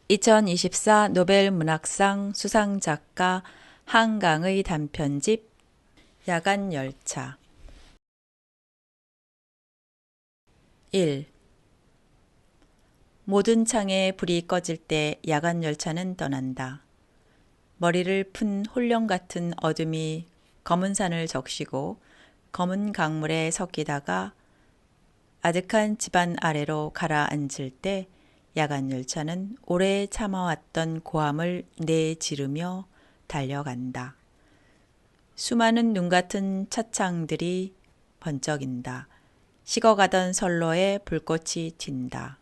2024 노벨 문학상 수상 작가 한강의 단편집 야간열차 1. 모든 창에 불이 꺼질 때 야간열차는 떠난다. 머리를 푼 홀령 같은 어둠이 검은 산을 적시고 검은 강물에 섞이다가 아득한 집안 아래로 가라앉을 때 야간열차는 오래 참아왔던 고함을 내지르며 달려간다. 수많은 눈 같은 차창들이 번쩍인다. 식어가던 선로에 불꽃이 튄다.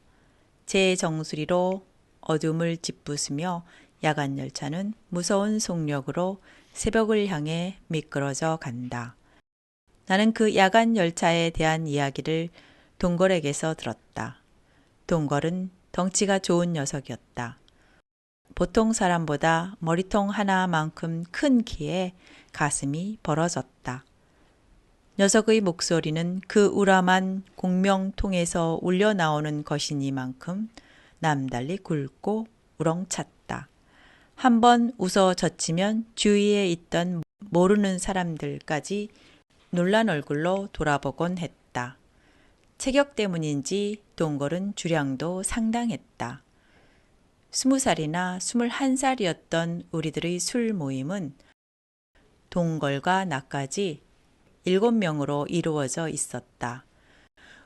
제 정수리로 어둠을 짓부수며 야간열차는 무서운 속력으로 새벽을 향해 미끄러져 간다. 나는 그 야간열차에 대한 이야기를 동걸에게서 들었다. 동걸은 덩치가 좋은 녀석이었다. 보통 사람보다 머리통 하나만큼 큰 키에 가슴이 벌어졌다. 녀석의 목소리는 그 우람한 공명통에서 울려나오는 것이니만큼 남달리 굵고 우렁찼다. 한번 웃어 젖히면 주위에 있던 모르는 사람들까지 놀란 얼굴로 돌아보곤 했다. 체격 때문인지 동걸은 주량도 상당했다. 20살이나 21살이었던 우리들의 술 모임은 동걸과 나까지 7명으로 이루어져 있었다.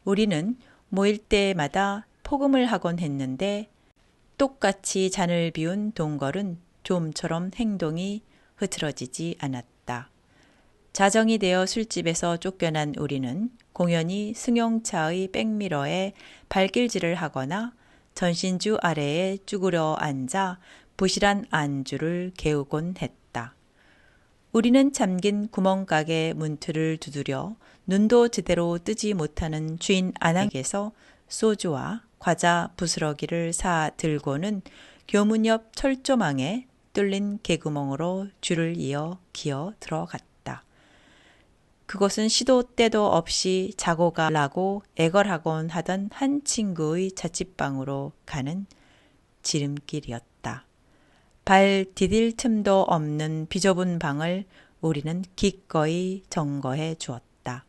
우리는 모일 때마다 포금을 하곤 했는데 똑같이 잔을 비운 동걸은 좀처럼 행동이 흐트러지지 않았다. 자정이 되어 술집에서 쫓겨난 우리는 공연히 승용차의 백미러에 발길질을 하거나 전신주 아래에 쭈그려 앉아 부실한 안주를 개우곤 했다. 우리는 잠긴 구멍가게 문틀을 두드려 눈도 제대로 뜨지 못하는 주인 아낙에게서 소주와 과자 부스러기를 사 들고는 교문 옆 철조망에 뚫린 개구멍으로 줄을 이어 기어 들어갔다. 그곳은 시도 때도 없이 자고 가라고 애걸하곤 하던 한 친구의 자취방으로 가는 지름길이었다. 발 디딜 틈도 없는 비좁은 방을 우리는 기꺼이 점거해 주었다.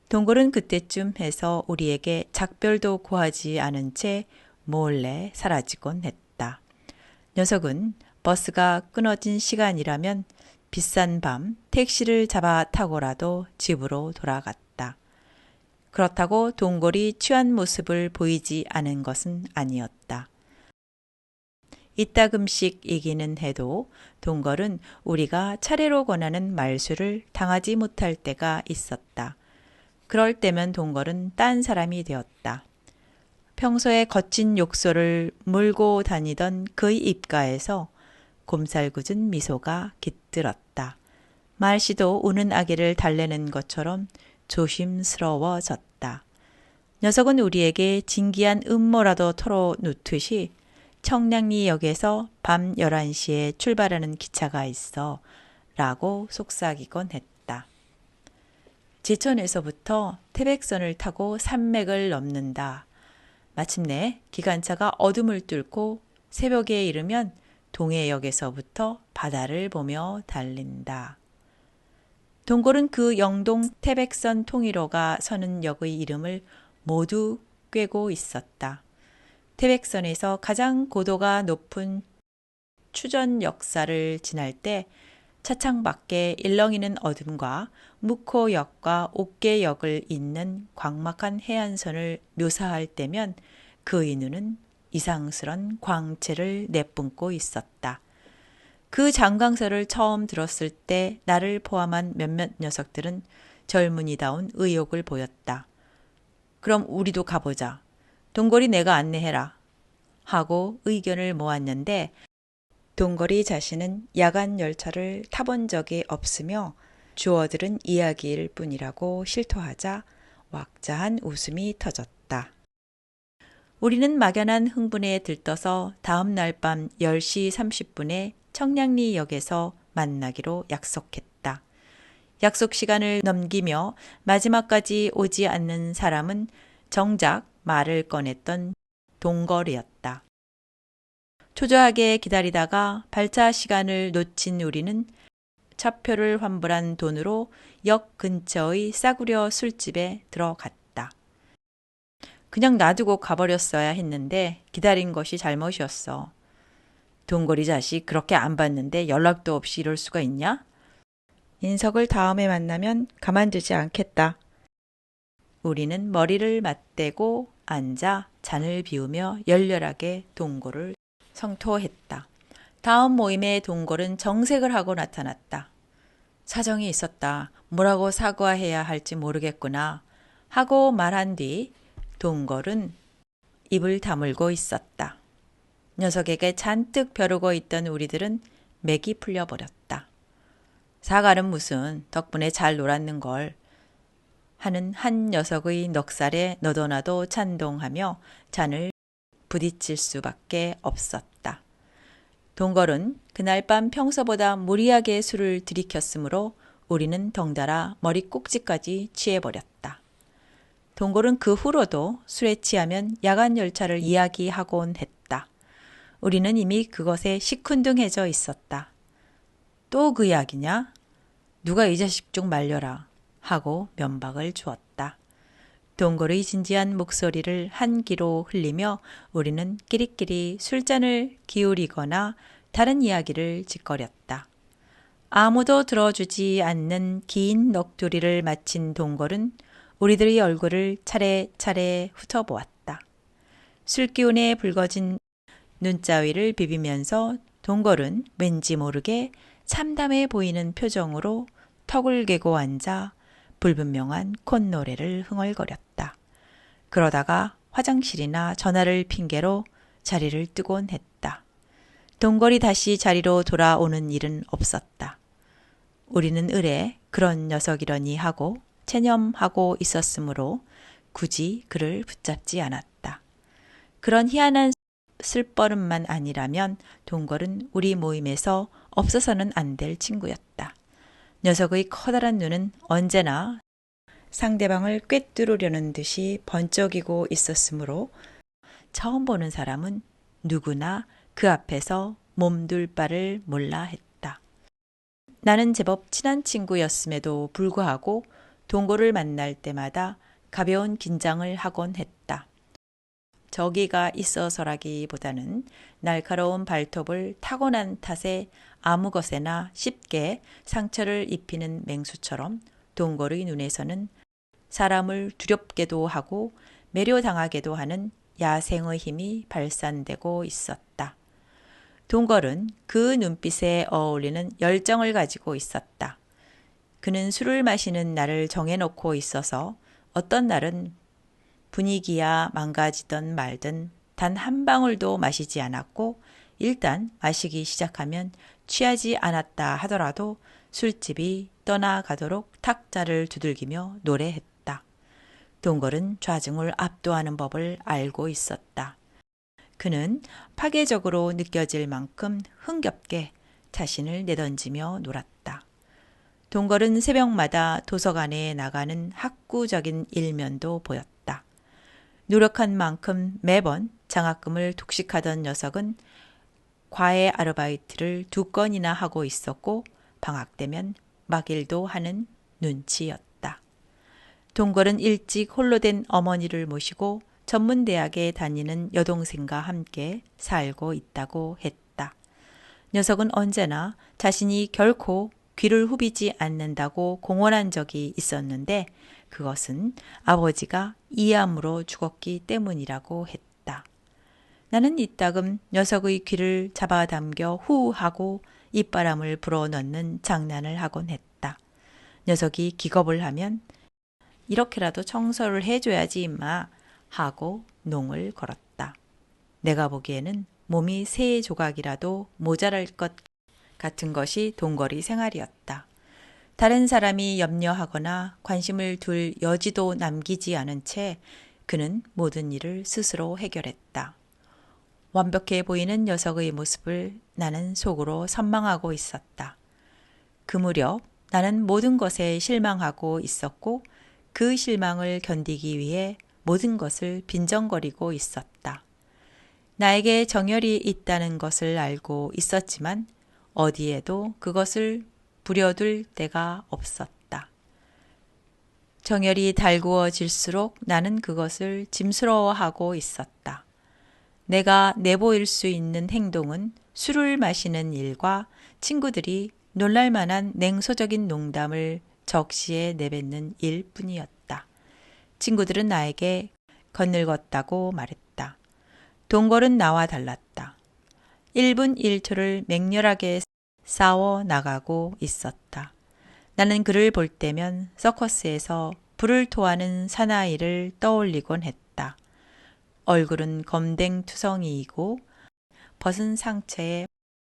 동굴은 그때쯤 해서 우리에게 작별도 구하지 않은 채 몰래 사라지곤 했다. 녀석은 버스가 끊어진 시간이라면 비싼 밤 택시를 잡아 타고라도 집으로 돌아갔다. 그렇다고 동골이 취한 모습을 보이지 않은 것은 아니었다. 이따금씩이기는 해도 동걸은 우리가 차례로 권하는 말수를 당하지 못할 때가 있었다. 그럴 때면 동걸은 딴 사람이 되었다. 평소에 거친 욕설을 물고 다니던 그의 입가에서 곰살궂은 미소가 깃들었다. 말씨도 우는 아기를 달래는 것처럼 조심스러워졌다. 녀석은 우리에게 진기한 음모라도 털어놓듯이 청량리역에서 밤 11시에 출발하는 기차가 있어 라고 속삭이곤 했다. 제천에서부터 태백선을 타고 산맥을 넘는다. 마침내 기관차가 어둠을 뚫고 새벽에 이르면 동해역에서부터 바다를 보며 달린다. 동골은 그 영동 태백선 통일호가 서는 역의 이름을 모두 꿰고 있었다. 태백선에서 가장 고도가 높은 추전 역사를 지날 때 차창 밖에 일렁이는 어둠과 묵호역과 옥계역을 잇는 광막한 해안선을 묘사할 때면 그의 눈은 이상스런 광채를 내뿜고 있었다. 그 장강설을 처음 들었을 때 나를 포함한 몇몇 녀석들은 젊은이다운 의욕을 보였다. 그럼 우리도 가보자. 동걸이 내가 안내해라. 하고 의견을 모았는데 동걸이 자신은 야간 열차를 타본 적이 없으며 주어들은 이야기일 뿐이라고 실토하자 왁자한 웃음이 터졌다. 우리는 막연한 흥분에 들떠서 다음 날 밤 10시 30분에 청량리역에서 만나기로 약속했다. 약속 시간을 넘기며 마지막까지 오지 않는 사람은 정작 말을 꺼냈던 동걸이었다. 초조하게 기다리다가 발차 시간을 놓친 우리는 차표를 환불한 돈으로 역 근처의 싸구려 술집에 들어갔다. 그냥 놔두고 가버렸어야 했는데 기다린 것이 잘못이었어. 동거리 자식 그렇게 안 봤는데 연락도 없이 이럴 수가 있냐? 인석을 다음에 만나면 가만두지 않겠다. 우리는 머리를 맞대고 앉아 잔을 비우며 열렬하게 동거를 성토했다. 다음 모임에 동걸은 정색을 하고 나타났다. 사정이 있었다. 뭐라고 사과해야 할지 모르겠구나. 하고 말한 뒤 동걸은 입을 다물고 있었다. 녀석에게 잔뜩 벼르고 있던 우리들은 맥이 풀려버렸다. 사과는 무슨 덕분에 잘 놀았는걸 하는 한 녀석의 넉살에 너도나도 찬동하며 잔을 부딪힐 수밖에 없었다. 동걸은 그날 밤 평소보다 무리하게 술을 들이켰으므로 우리는 덩달아 머리 꼭지까지 취해버렸다. 동걸은 그 후로도 술에 취하면 야간 열차를 이야기하곤 했다. 우리는 이미 그것에 시큰둥해져 있었다. 또 그 이야기냐? 누가 이 자식 좀 말려라 하고 면박을 주었다. 동걸의 진지한 목소리를 한 귀로 흘리며 우리는 끼리끼리 술잔을 기울이거나 다른 이야기를 짓거렸다. 아무도 들어주지 않는 긴 넋두리를 마친 동걸은 우리들의 얼굴을 차례차례 훑어보았다. 술기운에 붉어진 눈자위를 비비면서 동걸은 왠지 모르게 참담해 보이는 표정으로 턱을 개고 앉아 불분명한 콧노래를 흥얼거렸다. 그러다가 화장실이나 전화를 핑계로 자리를 뜨곤 했다. 동걸이 다시 자리로 돌아오는 일은 없었다. 우리는 을에 그런 녀석이러니 하고 체념하고 있었으므로 굳이 그를 붙잡지 않았다. 그런 희한한 슬퍼름만 아니라면 동걸은 우리 모임에서 없어서는 안 될 친구였다. 녀석의 커다란 눈은 언제나 상대방을 꿰뚫으려는 듯이 번쩍이고 있었으므로 처음 보는 사람은 누구나 그 앞에서 몸둘 바를 몰라 했다. 나는 제법 친한 친구였음에도 불구하고 동거를 만날 때마다 가벼운 긴장을 하곤 했다. 저기가 있어서라기보다는 날카로운 발톱을 타고난 탓에 아무 것에나 쉽게 상처를 입히는 맹수처럼 동걸의 눈에서는 사람을 두렵게도 하고 매료당하게도 하는 야생의 힘이 발산되고 있었다. 동걸은 그 눈빛에 어울리는 열정을 가지고 있었다. 그는 술을 마시는 날을 정해놓고 있어서 어떤 날은 분위기야 망가지던 말든 단 한 방울도 마시지 않았고 일단 마시기 시작하면 취하지 않았다 하더라도 술집이 떠나가도록 탁자를 두들기며 노래했다. 동걸은 좌증을 압도하는 법을 알고 있었다. 그는 파괴적으로 느껴질 만큼 흥겹게 자신을 내던지며 놀았다. 동걸은 새벽마다 도서관에 나가는 학구적인 일면도 보였다. 노력한 만큼 매번 장학금을 독식하던 녀석은 과외 아르바이트를 2건이나 하고 있었고 방학 되면 막일도 하는 눈치였다. 동걸은 일찍 홀로 된 어머니를 모시고 전문대학에 다니는 여동생과 함께 살고 있다고 했다. 녀석은 언제나 자신이 결코 귀를 후비지 않는다고 공언한 적이 있었는데 그것은 아버지가 이암으로 죽었기 때문이라고 했다. 나는 이따금 녀석의 귀를 잡아당겨 후 하고 입바람을 불어넣는 장난을 하곤 했다. 녀석이 기겁을 하면 이렇게라도 청소를 해줘야지 임마 하고 농을 걸었다. 내가 보기에는 몸이 세 조각이라도 모자랄 것 같은 것이 동거리 생활이었다. 다른 사람이 염려하거나 관심을 둘 여지도 남기지 않은 채 그는 모든 일을 스스로 해결했다. 완벽해 보이는 녀석의 모습을 나는 속으로 선망하고 있었다. 그 무렵 나는 모든 것에 실망하고 있었고 그 실망을 견디기 위해 모든 것을 빈정거리고 있었다. 나에게 정열이 있다는 것을 알고 있었지만 어디에도 그것을 부려둘 데가 없었다. 정열이 달구어질수록 나는 그것을 짐스러워하고 있었다. 내가 내보일 수 있는 행동은 술을 마시는 일과 친구들이 놀랄만한 냉소적인 농담을 적시에 내뱉는 일뿐이었다. 친구들은 나에게 거늘었다고 말했다. 동걸은 나와 달랐다. 1분 1초를 맹렬하게 싸워 나가고 있었다. 나는 그를 볼 때면 서커스에서 불을 토하는 사나이를 떠올리곤 했다. 얼굴은 검댕투성이이고 벗은 상체에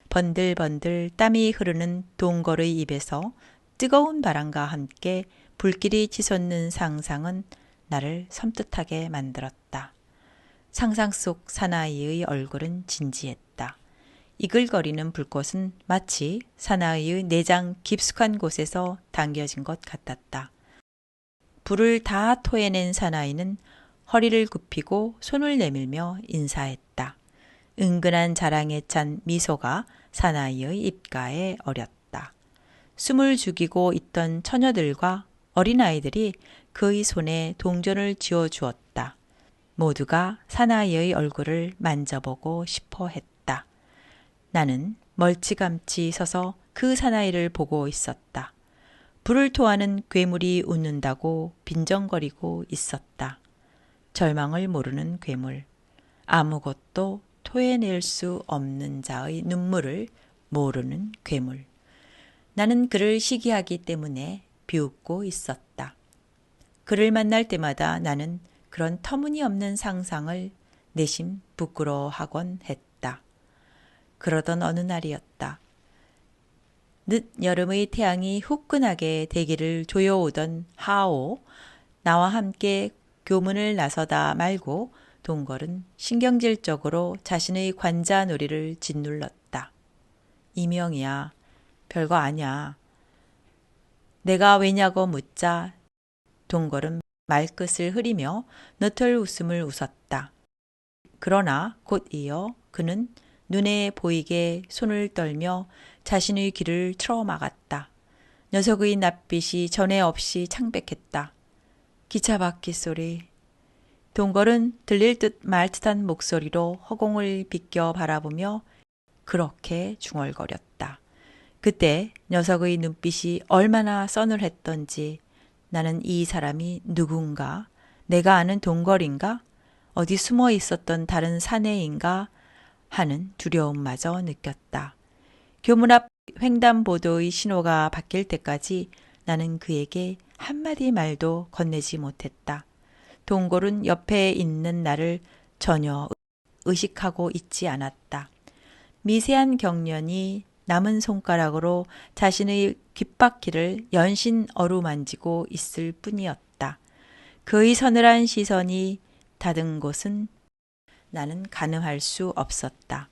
번들번들 땀이 흐르는 동걸의 입에서 뜨거운 바람과 함께 불길이 치솟는 상상은 나를 섬뜩하게 만들었다. 상상 속 사나이의 얼굴은 진지했다. 이글거리는 불꽃은 마치 사나이의 내장 깊숙한 곳에서 당겨진 것 같았다. 불을 다 토해낸 사나이는 허리를 굽히고 손을 내밀며 인사했다. 은근한 자랑에 찬 미소가 사나이의 입가에 어렸다. 숨을 죽이고 있던 처녀들과 어린아이들이 그의 손에 동전을 쥐어주었다. 모두가 사나이의 얼굴을 만져보고 싶어 했다. 나는 멀찌감치 서서 그 사나이를 보고 있었다. 불을 토하는 괴물이 웃는다고 빈정거리고 있었다. 절망을 모르는 괴물, 아무것도 토해낼 수 없는 자의 눈물을 모르는 괴물. 나는 그를 시기하기 때문에 비웃고 있었다. 그를 만날 때마다 나는 그런 터무니없는 상상을 내심 부끄러워하곤 했다. 그러던 어느 날이었다. 늦 여름의 태양이 후끈하게 대기를 조여오던 하오, 나와 함께 교문을 나서다 말고 동걸은 신경질적으로 자신의 관자놀이를 짓눌렀다. 이명이야, 별거 아냐. 내가 왜냐고 묻자 동걸은 말끝을 흐리며 너털 웃음을 웃었다. 그러나 곧 이어 그는 눈에 보이게 손을 떨며 자신의 귀를 틀어막았다. 녀석의 낯빛이 전에 없이 창백했다. 기차 바퀴 소리. 동걸은 들릴 듯 말 듯한 목소리로 허공을 비껴 바라보며 그렇게 중얼거렸다. 그때 녀석의 눈빛이 얼마나 서늘했던지 나는 이 사람이 누군가, 내가 아는 동걸인가, 어디 숨어 있었던 다른 사내인가 하는 두려움마저 느꼈다. 교문 앞 횡단보도의 신호가 바뀔 때까지 나는 그에게 한마디 말도 건네지 못했다. 동걸은 옆에 있는 나를 전혀 의식하고 있지 않았다. 미세한 경련이 남은 손가락으로 자신의 귓바퀴를 연신 어루만지고 있을 뿐이었다. 그의 서늘한 시선이 닿은 곳은 나는 가늠할 수 없었다.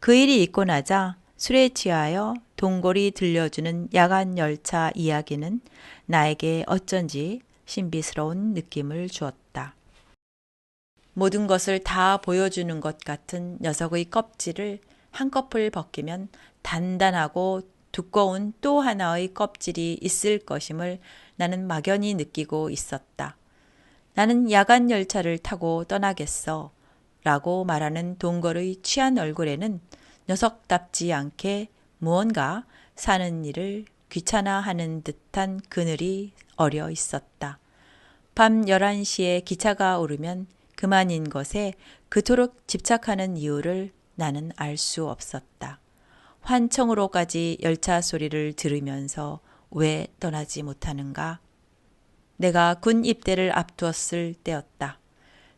그 일이 있고 나자 술에 취하여 동걸이 들려주는 야간 열차 이야기는 나에게 어쩐지 신비스러운 느낌을 주었다. 모든 것을 다 보여주는 것 같은 녀석의 껍질을 한꺼풀 벗기면 단단하고 두꺼운 또 하나의 껍질이 있을 것임을 나는 막연히 느끼고 있었다. 나는 야간 열차를 타고 떠나겠어 라고 말하는 동걸의 취한 얼굴에는 녀석답지 않게 무언가 사는 일을 귀찮아하는 듯한 그늘이 어려 있었다. 밤 11시에 기차가 오르면 그만인 것에 그토록 집착하는 이유를 나는 알 수 없었다. 환청으로까지 열차 소리를 들으면서 왜 떠나지 못하는가? 내가 군 입대를 앞두었을 때였다.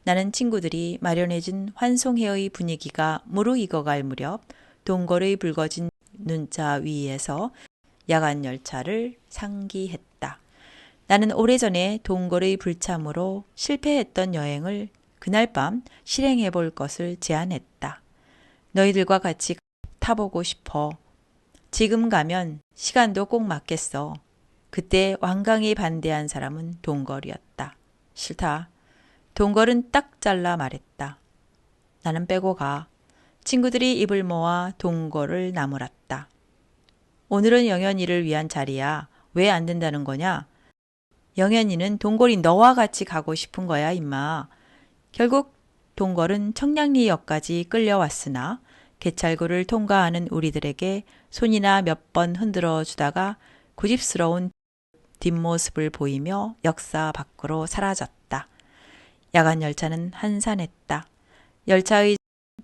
나는 친구들이 마련해준 환송회의 분위기가 무르익어갈 무렵 동걸의 붉어진 눈자 위에서 야간 열차를 상기했다. 나는 오래전에 동걸의 불참으로 실패했던 여행을 그날 밤 실행해 볼 것을 제안했다. 너희들과 같이 타보고 싶어. 지금 가면 시간도 꼭 맞겠어. 그때 완강히 반대한 사람은 동걸이었다. 싫다. 동걸은 딱 잘라 말했다. 나는 빼고 가. 친구들이 입을 모아 동거를 나무랐다. 오늘은 영현이를 위한 자리야. 왜 안 된다는 거냐? 영현이는 동걸이 너와 같이 가고 싶은 거야, 임마. 결국 동걸은 청량리역까지 끌려왔으나 개찰구를 통과하는 우리들에게 손이나 몇 번 흔들어 주다가 고집스러운 뒷모습을 보이며 역사 밖으로 사라졌다. 야간 열차는 한산했다. 열차의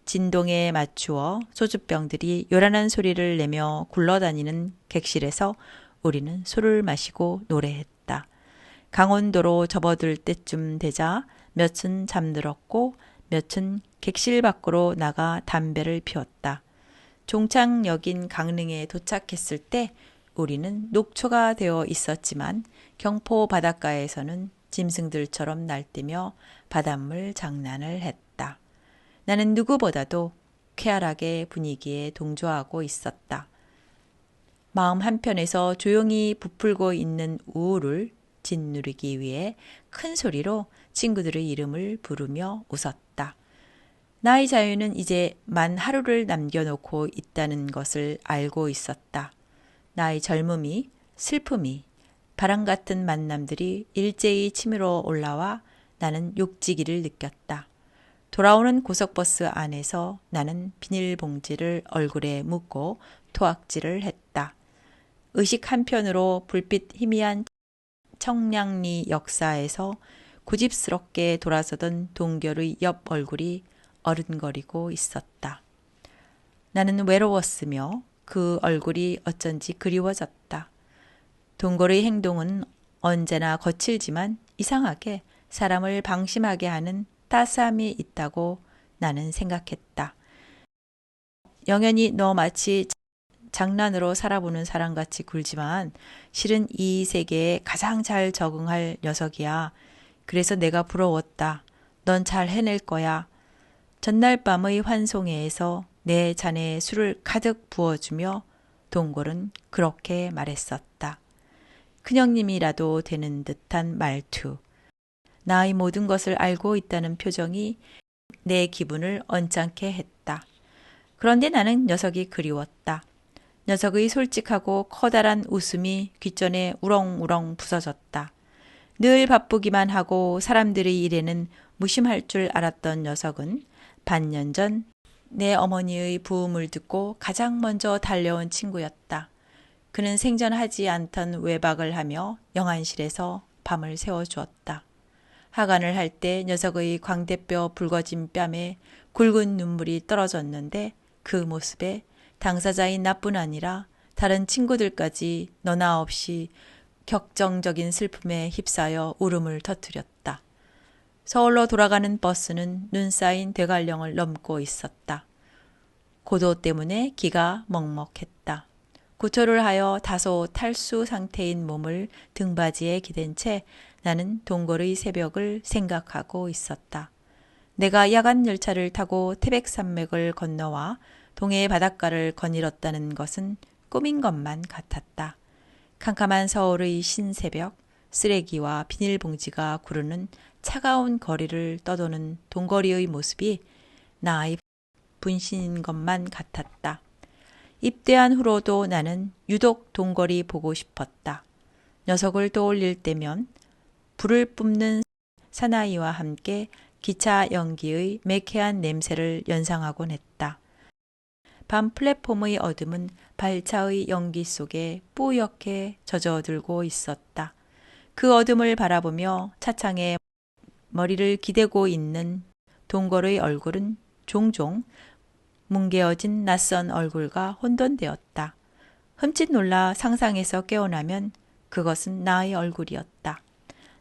진동에 맞추어 소주병들이 요란한 소리를 내며 굴러다니는 객실에서 우리는 술을 마시고 노래했다. 강원도로 접어들 때쯤 되자 몇은 잠들었고 몇은 객실 밖으로 나가 담배를 피웠다. 종착역인 강릉에 도착했을 때 우리는 녹초가 되어 있었지만 경포 바닷가에서는 짐승들처럼 날뛰며 바닷물 장난을 했다. 나는 누구보다도 쾌활하게 분위기에 동조하고 있었다. 마음 한편에서 조용히 부풀고 있는 우울을 짓누르기 위해 큰 소리로 친구들의 이름을 부르며 웃었다. 나의 자유는 이제 만 하루를 남겨놓고 있다는 것을 알고 있었다. 나의 젊음이, 슬픔이, 바람 같은 만남들이 일제히 치밀어 올라와 나는 욕지기를 느꼈다. 돌아오는 고속버스 안에서 나는 비닐봉지를 얼굴에 묻고 토악질을 했다. 의식 한편으로 불빛 희미한 청량리 역사에서 고집스럽게 돌아서던 동결의 옆 얼굴이 어른거리고 있었다. 나는 외로웠으며 그 얼굴이 어쩐지 그리워졌다. 동걸의 행동은 언제나 거칠지만 이상하게 사람을 방심하게 하는 따스함이 있다고 나는 생각했다. 영현이 너 마치 장난으로 살아보는 사람같이 굴지만 실은 이 세계에 가장 잘 적응할 녀석이야. 그래서 내가 부러웠다. 넌 잘 해낼 거야. 전날 밤의 환송회에서 내 잔에 술을 가득 부어주며 동걸은 그렇게 말했었다. 큰형님이라도 되는 듯한 말투. 나의 모든 것을 알고 있다는 표정이 내 기분을 언짢게 했다. 그런데 나는 녀석이 그리웠다. 녀석의 솔직하고 커다란 웃음이 귓전에 우렁우렁 부서졌다. 늘 바쁘기만 하고 사람들의 일에는 무심할 줄 알았던 녀석은 반년 전 내 어머니의 부음을 듣고 가장 먼저 달려온 친구였다. 그는 생전하지 않던 외박을 하며 영안실에서 밤을 새워주었다. 하관을 할 때 녀석의 광대뼈 붉어진 뺨에 굵은 눈물이 떨어졌는데 그 모습에 당사자인 나뿐 아니라 다른 친구들까지 너나 없이 격정적인 슬픔에 휩싸여 울음을 터뜨렸다. 서울로 돌아가는 버스는 눈 쌓인 대관령을 넘고 있었다. 고도 때문에 기가 먹먹했다. 구토를 하여 다소 탈수 상태인 몸을 등받이에 기댄 채 나는 동걸의 새벽을 생각하고 있었다. 내가 야간 열차를 타고 태백산맥을 건너와 동해 바닷가를 거닐었다는 것은 꿈인 것만 같았다. 캄캄한 서울의 신새벽, 쓰레기와 비닐봉지가 구르는 차가운 거리를 떠도는 동거리의 모습이 나의 분신인 것만 같았다. 입대한 후로도 나는 유독 동거리 보고 싶었다. 녀석을 떠올릴 때면 불을 뿜는 사나이와 함께 기차 연기의 매캐한 냄새를 연상하곤 했다. 밤 플랫폼의 어둠은 발차의 연기 속에 뿌옇게 젖어들고 있었다. 그 어둠을 바라보며 차창에 머리를 기대고 있는 동걸의 얼굴은 종종 뭉개어진 낯선 얼굴과 혼돈되었다. 흠칫 놀라 상상에서 깨어나면 그것은 나의 얼굴이었다.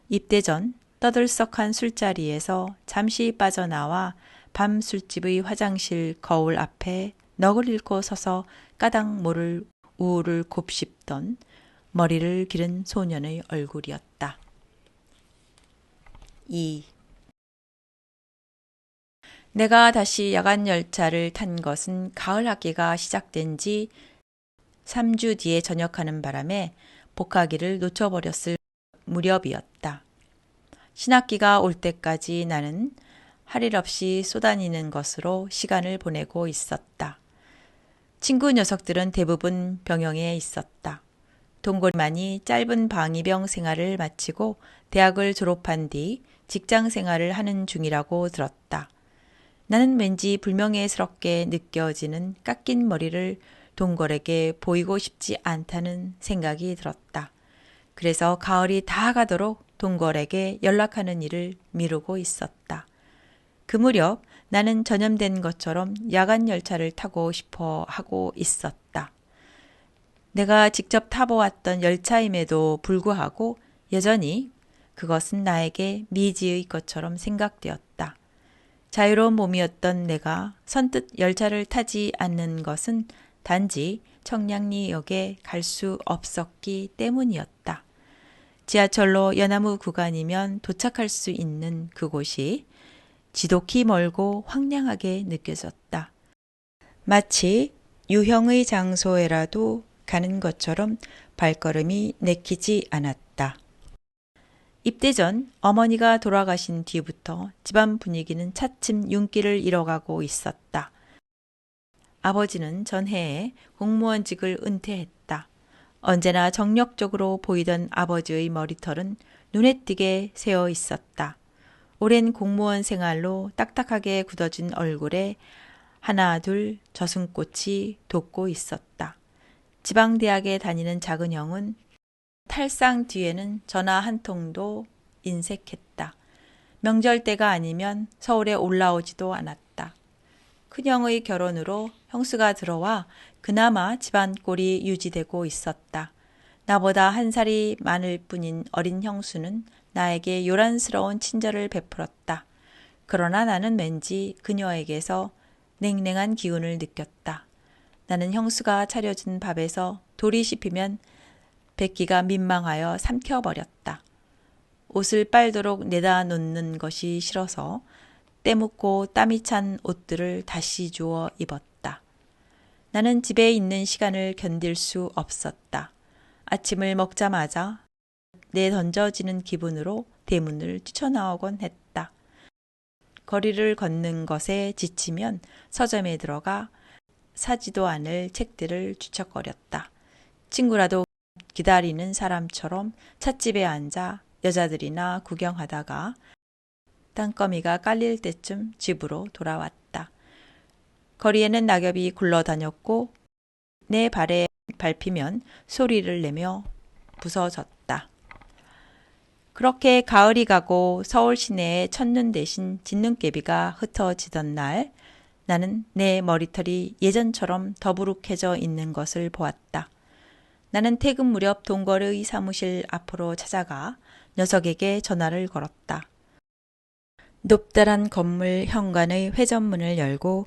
입대 전 떠들썩한 술자리에서 잠시 빠져나와 밤 술집의 화장실 거울 앞에 넋을 잃고 서서 까닭 모를 우울을 곱씹던 머리를 기른 소년의 얼굴이었다. 2. 내가 다시 야간 열차를 탄 것은 가을 학기가 시작된 지 3주 뒤에 전역하는 바람에 복학기를 놓쳐버렸을 무렵이었다. 신학기가 올 때까지 나는 할 일 없이 쏘다니는 것으로 시간을 보내고 있었다. 친구 녀석들은 대부분 병영에 있었다. 동거리만이 짧은 방위병 생활을 마치고 대학을 졸업한 뒤 직장 생활을 하는 중이라고 들었다. 나는 왠지 불명예스럽게 느껴지는 깎인 머리를 동걸에게 보이고 싶지 않다는 생각이 들었다. 그래서 가을이 다 가도록 동걸에게 연락하는 일을 미루고 있었다. 그 무렵 나는 전염된 것처럼 야간 열차를 타고 싶어 하고 있었다. 내가 직접 타보았던 열차임에도 불구하고 여전히 그것은 나에게 미지의 것처럼 생각되었다. 자유로운 몸이었던 내가 선뜻 열차를 타지 않는 것은 단지 청량리역에 갈 수 없었기 때문이었다. 지하철로 연나무 구간이면 도착할 수 있는 그곳이 지독히 멀고 황량하게 느껴졌다. 마치 유형의 장소에라도 가는 것처럼 발걸음이 내키지 않았다. 입대 전 어머니가 돌아가신 뒤부터 집안 분위기는 차츰 윤기를 잃어가고 있었다. 아버지는 전해에 공무원직을 은퇴했다. 언제나 정력적으로 보이던 아버지의 머리털은 눈에 띄게 새어 있었다. 오랜 공무원 생활로 딱딱하게 굳어진 얼굴에 하나 둘 저승꽃이 돋고 있었다. 지방대학에 다니는 작은 형은 탈상 뒤에는 전화 한 통도 인색했다. 명절 때가 아니면 서울에 올라오지도 않았다. 큰형의 결혼으로 형수가 들어와 그나마 집안 꼴이 유지되고 있었다. 나보다 한 살이 많을 뿐인 어린 형수는 나에게 요란스러운 친절을 베풀었다. 그러나 나는 왠지 그녀에게서 냉랭한 기운을 느꼈다. 나는 형수가 차려준 밥에서 돌이 씹히면 뱉기가 민망하여 삼켜버렸다. 옷을 빨도록 내다 놓는 것이 싫어서 때묻고 땀이 찬 옷들을 다시 주워 입었다. 나는 집에 있는 시간을 견딜 수 없었다. 아침을 먹자마자 내던져지는 기분으로 대문을 뛰쳐나오곤 했다. 거리를 걷는 것에 지치면 서점에 들어가 사지도 않을 책들을 뒤척거렸다. 친구라도 기다리는 사람처럼 찻집에 앉아 여자들이나 구경하다가 땅거미가 깔릴 때쯤 집으로 돌아왔다. 거리에는 낙엽이 굴러다녔고 내 발에 밟히면 소리를 내며 부서졌다. 그렇게 가을이 가고 서울 시내에 첫눈 대신 진눈깨비가 흩어지던 날 나는 내 머리털이 예전처럼 더부룩해져 있는 것을 보았다. 나는 퇴근 무렵 동거의 사무실 앞으로 찾아가 녀석에게 전화를 걸었다. 높다란 건물 현관의 회전문을 열고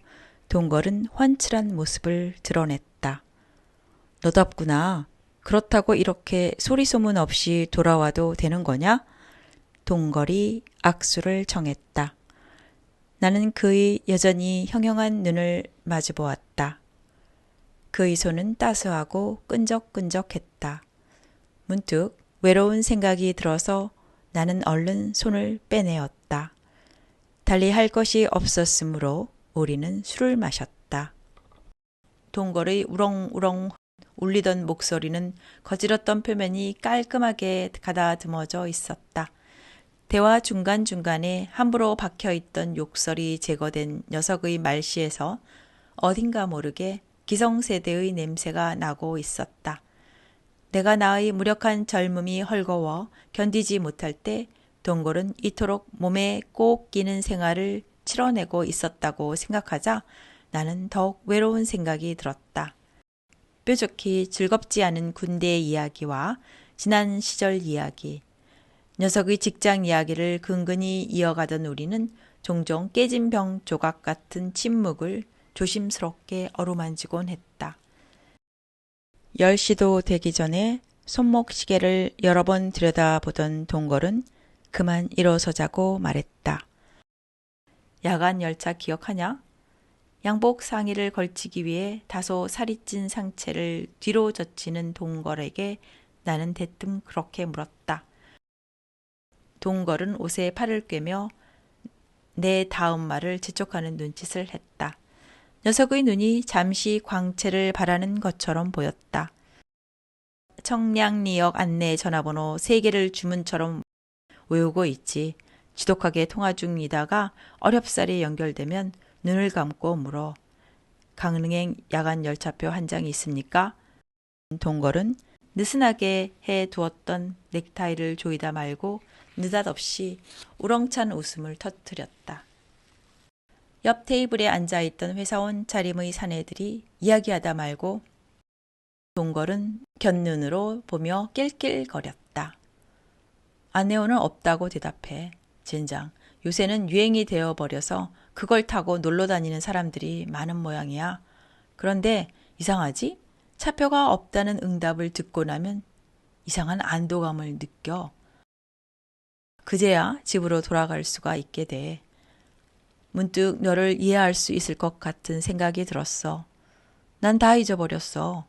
동걸은 훤칠한 모습을 드러냈다. 너답구나. 그렇다고 이렇게 소리소문 없이 돌아와도 되는 거냐? 동걸이 악수를 청했다. 나는 그의 여전히 형형한 눈을 마주보았다. 그의 손은 따스하고 끈적끈적했다. 문득 외로운 생각이 들어서 나는 얼른 손을 빼내었다. 달리 할 것이 없었으므로 우리는 술을 마셨다. 동걸의 우렁우렁 울리던 목소리는 거칠었던 표면이 깔끔하게 가다듬어져 있었다. 대화 중간중간에 함부로 박혀있던 욕설이 제거된 녀석의 말씨에서 어딘가 모르게 기성세대의 냄새가 나고 있었다. 내가 나의 무력한 젊음이 헐거워 견디지 못할 때 동걸은 이토록 몸에 꼭 끼는 생활을 치러내고 있었다고 생각하자 나는 더욱 외로운 생각이 들었다. 뾰족히 즐겁지 않은 군대 이야기와 지난 시절 이야기, 녀석의 직장 이야기를 근근히 이어가던 우리는 종종 깨진 병 조각 같은 침묵을 조심스럽게 어루만지곤 했다. 10시도 되기 전에 손목 시계를 여러 번 들여다보던 동걸은 그만 일어서자고 말했다. 야간 열차 기억하냐? 양복 상의를 걸치기 위해 다소 살이 찐 상체를 뒤로 젖히는 동걸에게 나는 대뜸 그렇게 물었다. 동걸은 옷에 팔을 꿰며 내 다음 말을 재촉하는 눈짓을 했다. 녀석의 눈이 잠시 광채를 바라는 것처럼 보였다. 청량리역 안내 전화번호 3개를 주문처럼 외우고 있지. 지독하게 통화 중이다가 어렵사리 연결되면 눈을 감고 물어. 강릉행 야간 열차표 한 장이 있습니까? 동걸은 느슨하게 해두었던 넥타이를 조이다 말고 느닷없이 우렁찬 웃음을 터뜨렸다. 옆 테이블에 앉아있던 회사원 차림의 사내들이 이야기하다 말고 동걸은 곁눈으로 보며 낄낄거렸다. 아내오는 없다고 대답해. 젠장, 요새는 유행이 되어버려서 그걸 타고 놀러 다니는 사람들이 많은 모양이야. 그런데 이상하지? 차표가 없다는 응답을 듣고 나면 이상한 안도감을 느껴. 그제야 집으로 돌아갈 수가 있게 돼. 문득 너를 이해할 수 있을 것 같은 생각이 들었어. 난 다 잊어버렸어.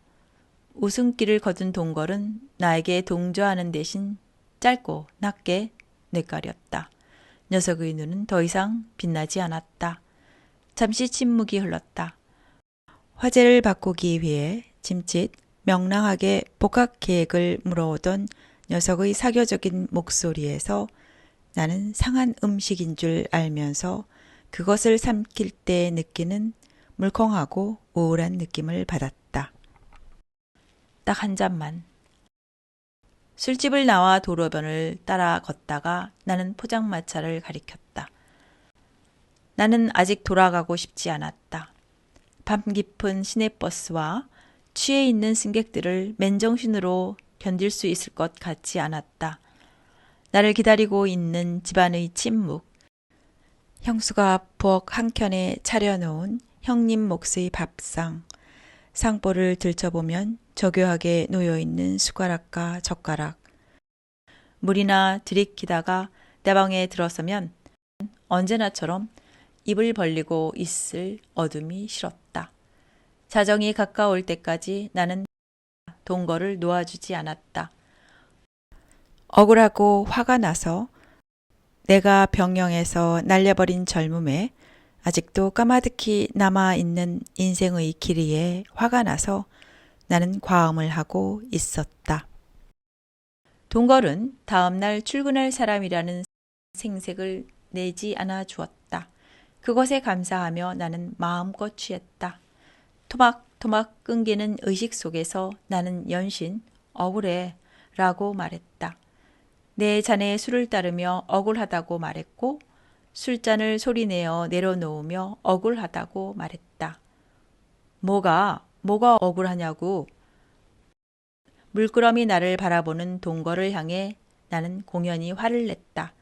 웃음기를 거둔 동걸은 나에게 동조하는 대신 짧고 낮게 뇌까렸다. 녀석의 눈은 더 이상 빛나지 않았다. 잠시 침묵이 흘렀다. 화제를 바꾸기 위해 짐짓 명랑하게 복학 계획을 물어오던 녀석의 사교적인 목소리에서 나는 상한 음식인 줄 알면서 그것을 삼킬 때 느끼는 물컹하고 우울한 느낌을 받았다. 딱 한 잔만. 술집을 나와 도로변을 따라 걷다가 나는 포장마차를 가리켰다. 나는 아직 돌아가고 싶지 않았다. 밤 깊은 시내버스와 취해 있는 승객들을 맨정신으로 견딜 수 있을 것 같지 않았다. 나를 기다리고 있는 집안의 침묵, 형수가 부엌 한켠에 차려놓은 형님 몫의 밥상, 상보를 들춰보면 저교하게 놓여있는 숟가락과 젓가락, 물이나 들이키다가 내 방에 들어서면 언제나처럼 입을 벌리고 있을 어둠이 싫었다. 자정이 가까울 때까지 나는 동거를 놓아주지 않았다. 억울하고 화가 나서 내가 병영에서 날려버린 젊음에 아직도 까마득히 남아있는 인생의 길이에 화가 나서 나는 과음을 하고 있었다. 동걸은 다음날 출근할 사람이라는 생색을 내지 않아 주었다. 그것에 감사하며 나는 마음껏 취했다. 토막토막 끊기는 의식 속에서 나는 연신 억울해 라고 말했다. 내 잔에 술을 따르며 억울하다고 말했고 술잔을 소리내어 내려놓으며 억울하다고 말했다. 뭐가 억울하냐고. 물끄러미 나를 바라보는 동거를 향해 나는 공연히 화를 냈다.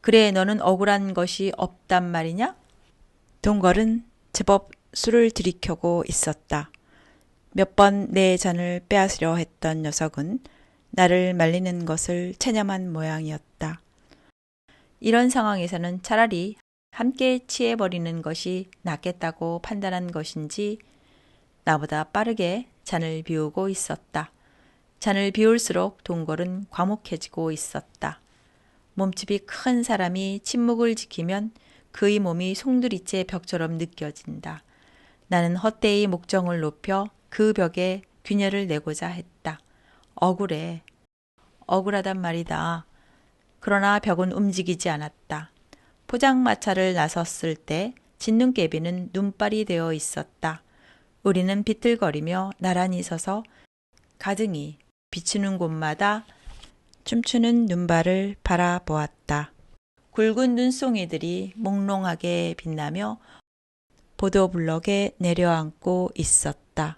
그래, 너는 억울한 것이 없단 말이냐? 동걸은 제법 술을 들이켜고 있었다. 몇 번 내 잔을 빼앗으려 했던 녀석은 나를 말리는 것을 체념한 모양이었다. 이런 상황에서는 차라리 함께 취해버리는 것이 낫겠다고 판단한 것인지 나보다 빠르게 잔을 비우고 있었다. 잔을 비울수록 동걸은 과묵해지고 있었다. 몸집이 큰 사람이 침묵을 지키면 그의 몸이 송두리째 벽처럼 느껴진다. 나는 헛되이 목정을 높여 그 벽에 균열을 내고자 했다. 억울해. 억울하단 말이다. 그러나 벽은 움직이지 않았다. 포장마차를 나섰을 때 진눈깨비는 눈발이 되어 있었다. 우리는 비틀거리며 나란히 서서 가등이 비추는 곳마다 춤추는 눈발을 바라보았다. 굵은 눈송이들이 몽롱하게 빛나며 보도블럭에 내려앉고 있었다.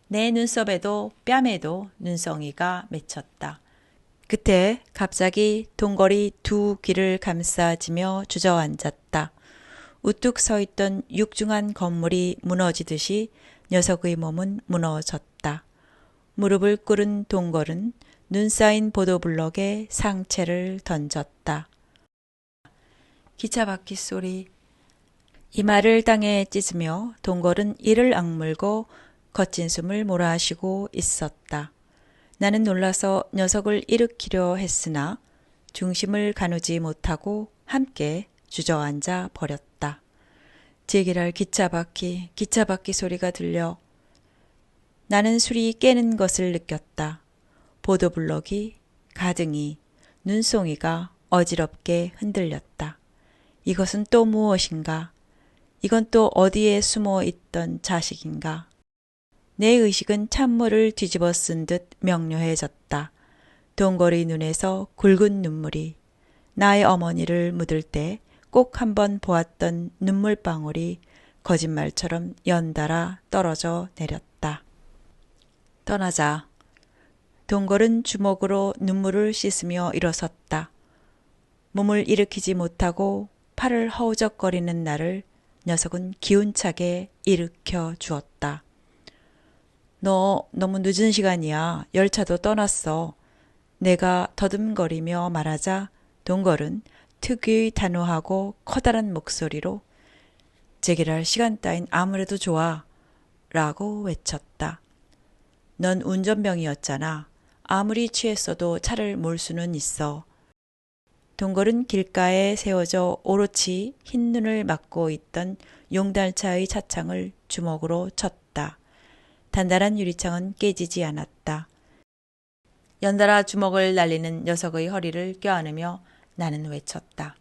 내 눈썹에도 뺨에도 눈송이가 맺혔다. 그때 갑자기 동걸이 두 귀를 감싸지며 주저앉았다. 우뚝 서있던 육중한 건물이 무너지듯이 녀석의 몸은 무너졌다. 무릎을 꿇은 동걸은 눈 쌓인 보도블럭에 상체를 던졌다. 기차 바퀴 소리. 이마를 땅에 찢으며 동걸은 이를 악물고 거친 숨을 몰아쉬고 있었다. 나는 놀라서 녀석을 일으키려 했으나 중심을 가누지 못하고 함께 주저앉아 버렸다. 제기랄 기차바퀴 소리가 들려 나는 술이 깨는 것을 느꼈다. 보도블럭이, 가등이, 눈송이가 어지럽게 흔들렸다. 이것은 또 무엇인가? 이건 또 어디에 숨어 있던 자식인가? 내 의식은 찬물을 뒤집어 쓴 듯 명료해졌다. 동거리 눈에서 굵은 눈물이 나의 어머니를 묻을 때 꼭 한번 보았던 눈물방울이 거짓말처럼 연달아 떨어져 내렸다. 떠나자. 동걸은 주먹으로 눈물을 씻으며 일어섰다. 몸을 일으키지 못하고 팔을 허우적거리는 나를 녀석은 기운차게 일으켜 주었다. 너 너무 늦은 시간이야. 열차도 떠났어. 내가 더듬거리며 말하자 동걸은 특유의 단호하고 커다란 목소리로 제기랄 시간 따윈 아무래도 좋아 라고 외쳤다. 넌 운전병이었잖아. 아무리 취했어도 차를 몰 수는 있어. 동걸은 길가에 세워져 오롯이 흰 눈을 막고 있던 용달차의 차창을 주먹으로 쳤다. 단단한 유리창은 깨지지 않았다. 연달아 주먹을 날리는 녀석의 허리를 껴안으며 나는 외쳤다.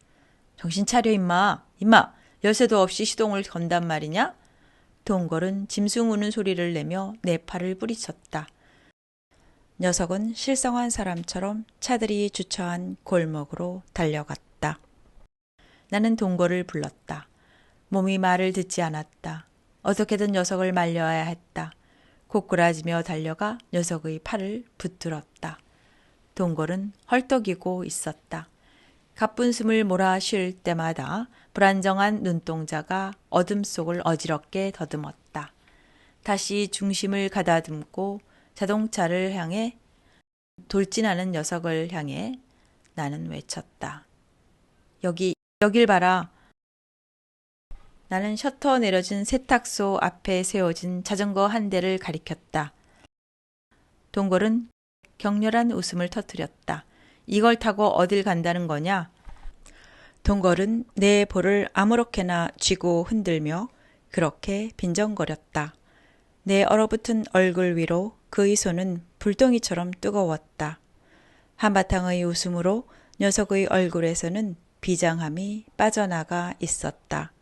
정신 차려 임마. 임마. 열쇠도 없이 시동을 건단 말이냐? 동걸은 짐승 우는 소리를 내며 내 팔을 뿌리쳤다. 녀석은 실성한 사람처럼 차들이 주차한 골목으로 달려갔다. 나는 동걸을 불렀다. 몸이 말을 듣지 않았다. 어떻게든 녀석을 말려야 했다. 고꾸라지며 달려가 녀석의 팔을 붙들었다. 동걸은 헐떡이고 있었다. 가쁜 숨을 몰아 쉴 때마다 불안정한 눈동자가 어둠 속을 어지럽게 더듬었다. 다시 중심을 가다듬고 자동차를 향해 돌진하는 녀석을 향해 나는 외쳤다. 여길 봐라. 나는 셔터 내려진 세탁소 앞에 세워진 자전거 한 대를 가리켰다. 동걸은 격렬한 웃음을 터뜨렸다. 이걸 타고 어딜 간다는 거냐? 동걸은 내 볼을 아무렇게나 쥐고 흔들며 그렇게 빈정거렸다. 내 얼어붙은 얼굴 위로 그의 손은 불덩이처럼 뜨거웠다. 한바탕의 웃음으로 녀석의 얼굴에서는 비장함이 빠져나가 있었다.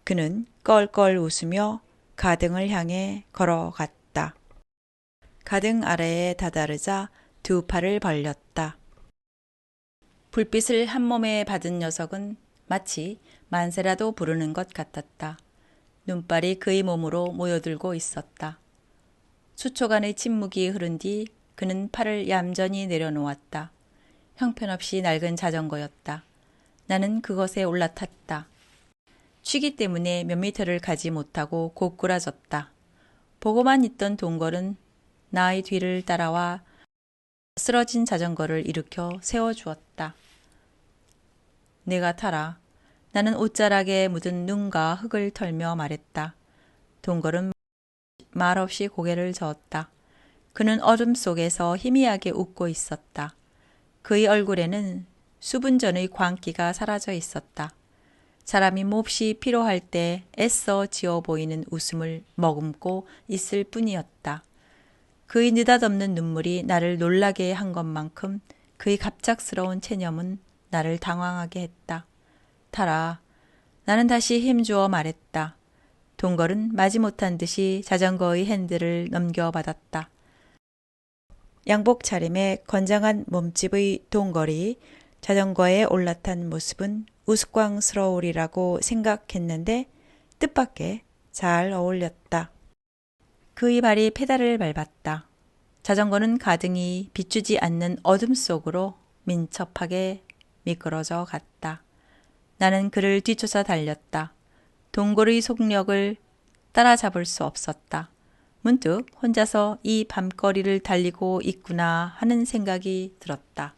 그는 껄껄 웃으며 가등을 향해 걸어갔다. 가등 아래에 다다르자 두 팔을 벌렸다. 불빛을 한 몸에 받은 녀석은 마치 만세라도 부르는 것 같았다. 눈발이 그의 몸으로 모여들고 있었다. 수초간의 침묵이 흐른 뒤 그는 팔을 얌전히 내려놓았다. 형편없이 낡은 자전거였다. 나는 그것에 올라탔다. 취기 때문에 몇 미터를 가지 못하고 고꾸라졌다. 보고만 있던 동걸은 나의 뒤를 따라와 쓰러진 자전거를 일으켜 세워주었다. 내가 타라. 나는 옷자락에 묻은 눈과 흙을 털며 말했다. 동걸은 말없이 고개를 저었다. 그는 어둠 속에서 희미하게 웃고 있었다. 그의 얼굴에는 수분 전의 광기가 사라져 있었다. 사람이 몹시 피로할 때 애써 지어 보이는 웃음을 머금고 있을 뿐이었다. 그의 느닷없는 눈물이 나를 놀라게 한 것만큼 그의 갑작스러운 체념은 나를 당황하게 했다. 타라. 나는 다시 힘주어 말했다. 동걸은 마지못한 듯이 자전거의 핸들을 넘겨받았다. 양복 차림에 건장한 몸집의 동걸이 자전거에 올라탄 모습은 우스꽝스러우리라고 생각했는데 뜻밖의 잘 어울렸다. 그의 발이 페달을 밟았다. 자전거는 가등이 비추지 않는 어둠 속으로 민첩하게 미끄러져 갔다. 나는 그를 뒤쫓아 달렸다. 동굴의 속력을 따라잡을 수 없었다. 문득 혼자서 이 밤거리를 달리고 있구나 하는 생각이 들었다.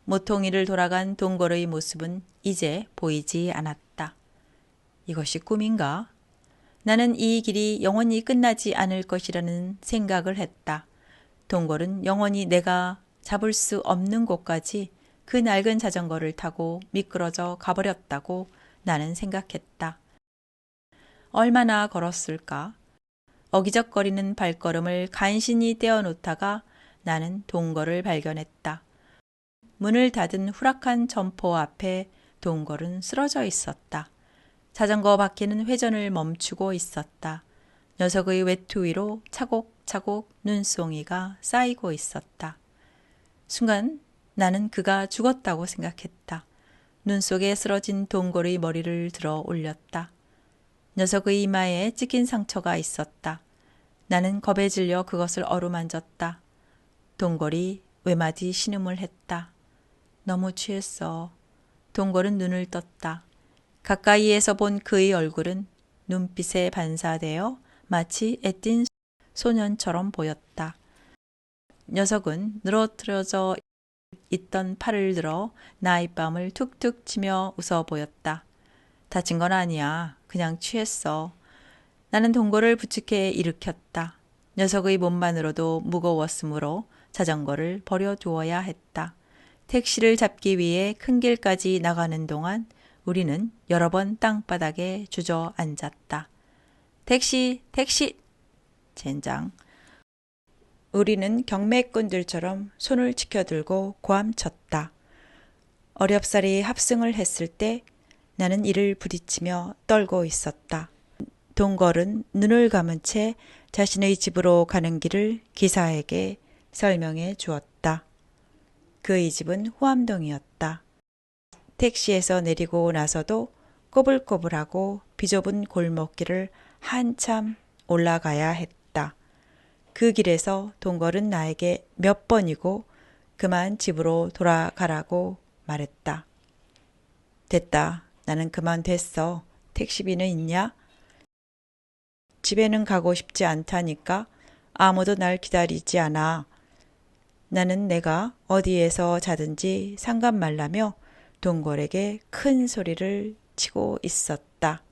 모퉁이를 돌아간 동굴의 모습은 이제 보이지 않았다. 이것이 꿈인가? 나는 이 길이 영원히 끝나지 않을 것이라는 생각을 했다. 동굴은 영원히 내가 잡을 수 없는 곳까지 그 낡은 자전거를 타고 미끄러져 가버렸다고 나는 생각했다. 얼마나 걸었을까? 어기적거리는 발걸음을 간신히 떼어놓다가 나는 동거를 발견했다. 문을 닫은 후락한 점포 앞에 동걸은 쓰러져 있었다. 자전거 바퀴는 회전을 멈추고 있었다. 녀석의 외투 위로 차곡차곡 눈송이가 쌓이고 있었다. 순간 나는 그가 죽었다고 생각했다. 눈 속에 쓰러진 동골의 머리를 들어 올렸다. 녀석의 이마에 찍힌 상처가 있었다. 나는 겁에 질려 그것을 어루만졌다. 동골이 외마디 신음을 했다. 너무 취했어. 동골은 눈을 떴다. 가까이에서 본 그의 얼굴은 눈빛에 반사되어 마치 애띤 소년처럼 보였다. 녀석은 늘어뜨려져 있던 팔을 들어 나잇밤을 툭툭 치며 웃어 보였다. 다친 건 아니야. 그냥 취했어. 나는 동거를 부축해 일으켰다. 녀석의 몸만으로도 무거웠으므로 자전거를 버려두어야 했다. 택시를 잡기 위해 큰 길까지 나가는 동안 우리는 여러 번 땅바닥에 주저앉았다. 택시, 택시! 젠장. 우리는 경매꾼들처럼 손을 치켜들고 고함쳤다. 어렵사리 합승을 했을 때 나는 이를 부딪히며 떨고 있었다. 동걸은 눈을 감은 채 자신의 집으로 가는 길을 기사에게 설명해 주었다. 그의 집은 호암동이었다. 택시에서 내리고 나서도 꼬불꼬불하고 비좁은 골목길을 한참 올라가야 했다. 그 길에서 동걸은 나에게 몇 번이고 그만 집으로 돌아가라고 말했다. 됐다. 나는 그만 됐어. 택시비는 있냐? 집에는 가고 싶지 않다니까. 아무도 날 기다리지 않아. 나는 내가 어디에서 자든지 상관 말라며 동걸에게 큰 소리를 치고 있었다.